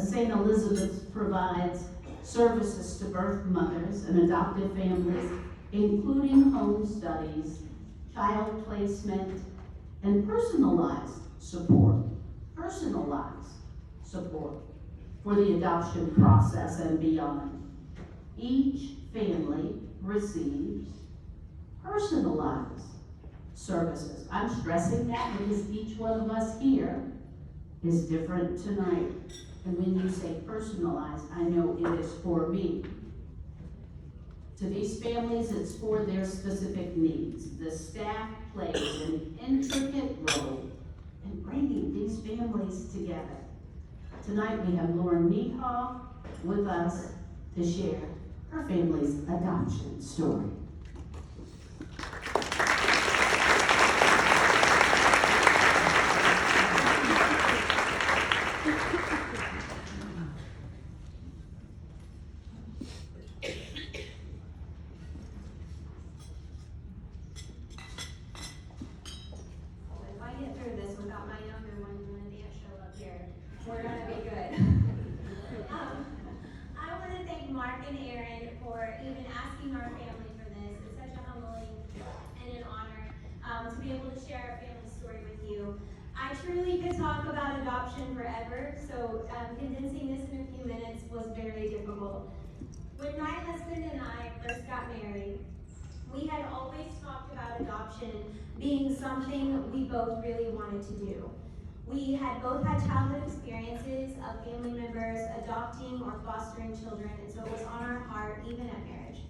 St. Elizabeth's provides services to birth mothers and adoptive families, including home studies, child placement, and personalized support for the adoption process and beyond. Each family receives personalized services. I'm stressing that because each one of us here is different tonight. And when you say personalized, I know it is for me. To these families, it's for their specific needs. The staff plays an intricate role in bringing these families together. Tonight we have Lauren Needhall with us to share her family's adoption story. We're going to be good. I want to thank Mark and Aaron for even asking our family for this. It's such a humbling and an honor to be able to share our family story with you. I truly could talk about adoption forever, so condensing this in a few minutes was very difficult. When my husband and I first got married, we had always talked about adoption being something we both really wanted to do. We had both had childhood experiences of family members adopting or fostering children, and so it was on our heart even at marriage.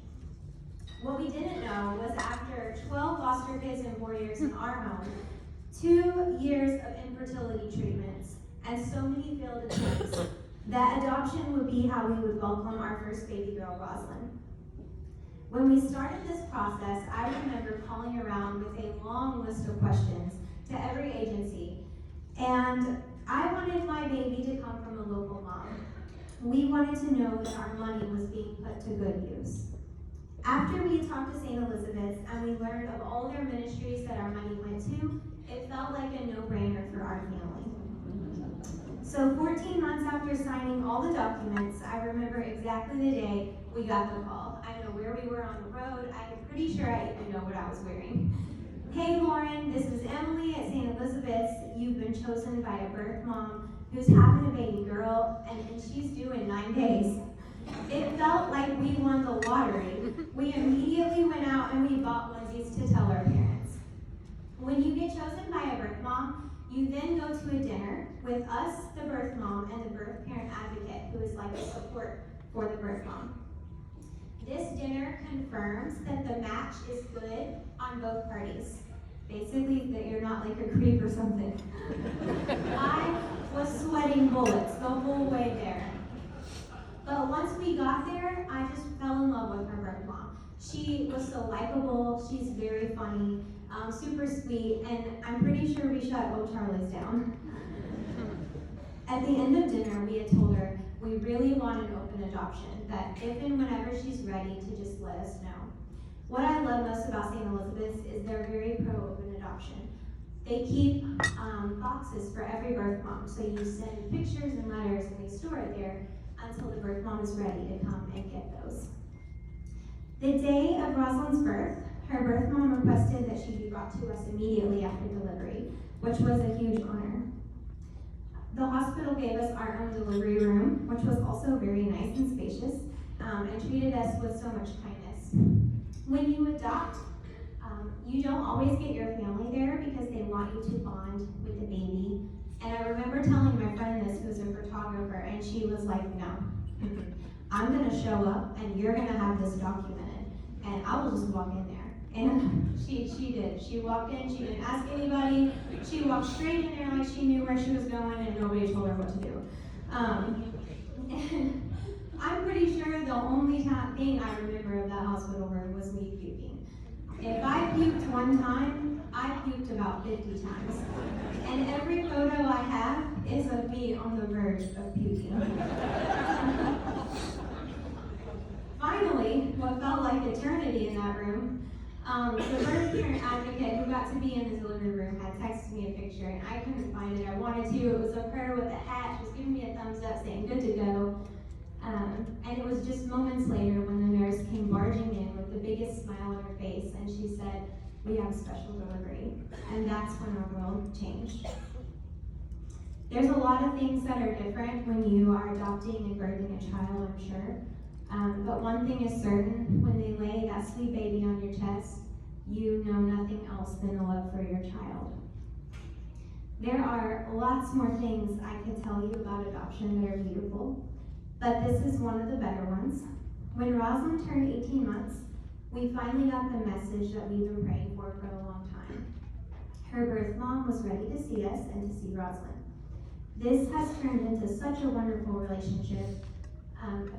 What we didn't know was after 12 foster kids and 4 years in our home, 2 years of infertility treatments, and so many failed attempts, that adoption would be how we would welcome our first baby girl, Rosalind. When we started this process, I remember calling around with a long list of questions to every agency. And I wanted my baby to come from a local mom. We wanted to know that our money was being put to good use. After we talked to St. Elizabeth's and we learned of all their ministries that our money went to, it felt like a no-brainer for our family. So 14 months after signing all the documents, I remember exactly the day we got the call. I know where we were on the road. I'm pretty sure I even know what I was wearing. Hey Lauren, this is Emily at St. Elizabeth's. You've been chosen by a birth mom who's having a baby girl, and she's due in 9 days. It felt like we won the lottery. We immediately went out and we bought onesies to tell our parents. When you get chosen by a birth mom, you then go to a dinner with us, the birth mom, and the birth parent advocate, who is like a support for the birth mom. This dinner confirms that the match is good on both parties. Basically, that you're not like a creep or something. I was sweating bullets the whole way there. But once we got there, I just fell in love with her birth mom. She was so likable, she's very funny, super sweet, and I'm pretty sure we shut Old Charlie's down. At the end of dinner, we had told her we really want an open adoption, that if and whenever she's ready to just let us know. What I love most about St. Elizabeth's is they're very pro-open adoption. They keep boxes for every birth mom, so you send pictures and letters and they store it there until the birth mom is ready to come and get those. The day of Rosalind's birth, her birth mom requested that she be brought to us immediately after delivery, which was a huge honor. The hospital gave us our own delivery room, which was also very nice and spacious, and treated us with so much kindness. When you adopt, you don't always get your family there because they want you to bond with the baby. And I remember telling my friend this, who's a photographer, and she was like, no, I'm gonna show up and you're gonna have this documented, and I will just walk in there. And she did. She walked in, she didn't ask anybody. She walked straight in there like she knew where she was going and nobody told her what to do. And I'm pretty sure the only thing I remember of that hospital room was me puking. If I puked one time, I puked about 50 times. And every photo I have is of me on the verge of puking. Finally, what felt like eternity in that room, The birth parent advocate who got to be in the delivery room had texted me a picture, and I couldn't find it. I wanted to. It was of her with a hat. She was giving me a thumbs up, saying good to go. And it was just moments later when the nurse came barging in with the biggest smile on her face, and she said, "We have special delivery." And that's when our world changed. There's a lot of things that are different when you are adopting and birthing a child, I'm sure. But one thing is certain, when they lay that sweet baby on your chest, you know nothing else than the love for your child. There are lots more things I could tell you about adoption that are beautiful, but this is one of the better ones. When Rosalind turned 18 months, we finally got the message that we've been praying for a long time. Her birth mom was ready to see us and to see Rosalind. This has turned into such a wonderful relationship,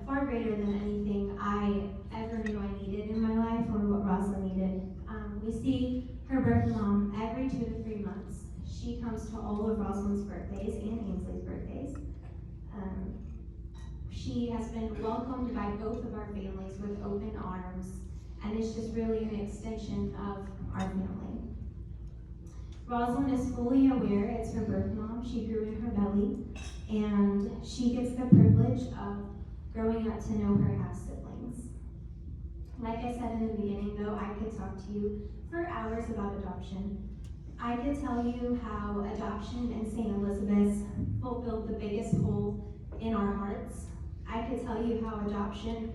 far greater than anything I ever knew I needed in my life or what Rosalind needed. We see her birth mom every 2 to 3 months. She comes to all of Rosalind's birthdays and Ainsley's birthdays. She has been welcomed by both of our families with open arms, and it's just really an extension of our family. Rosalind is fully aware it's her birth mom. She grew in her belly, and she gets the privilege of growing up to know her half-siblings. Like I said in the beginning, though, I could talk to you for hours about adoption. I could tell you how adoption in St. Elizabeth's fulfilled the biggest hole in our hearts. I could tell you how adoption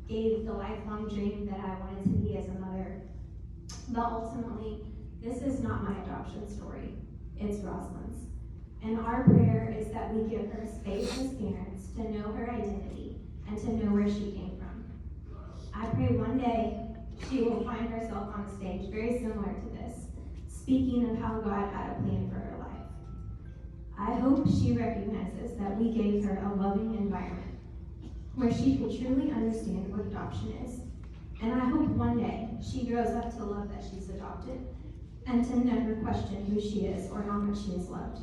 gave the lifelong dream that I wanted to be as a mother. But ultimately, this is not my adoption story, it's Rosalind's. And our prayer is that we give her space as parents to know her identity and to know where she came from. I pray one day she will find herself on a stage very similar to this, speaking of how God had a plan for her life. I hope she recognizes that we gave her a loving environment where she could truly understand what adoption is. And I hope one day she grows up to love that she's adopted and to never question who she is or how much she is loved.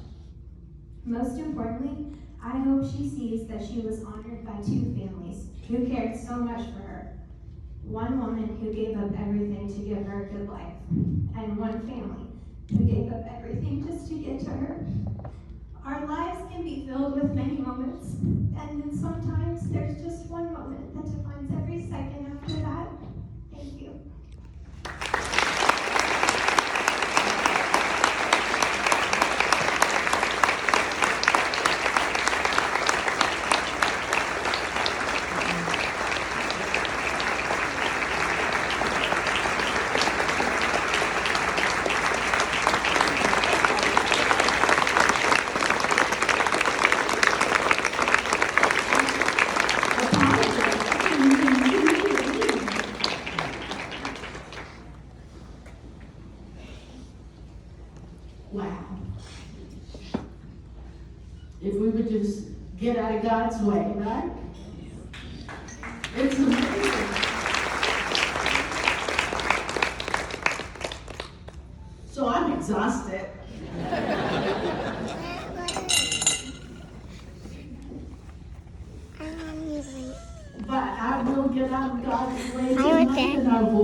Most importantly, I hope she sees that she was honored by 2 families who cared so much for her. One woman who gave up everything to give her a good life, and one family who gave up everything just to get to her. Our lives can be filled with many moments, and then sometimes there's just one moment that defines every second after that. Thank you. Wow. If we would just get out of God's way, right? It's amazing. So I'm exhausted. But I will get out of God's way tonight, and I will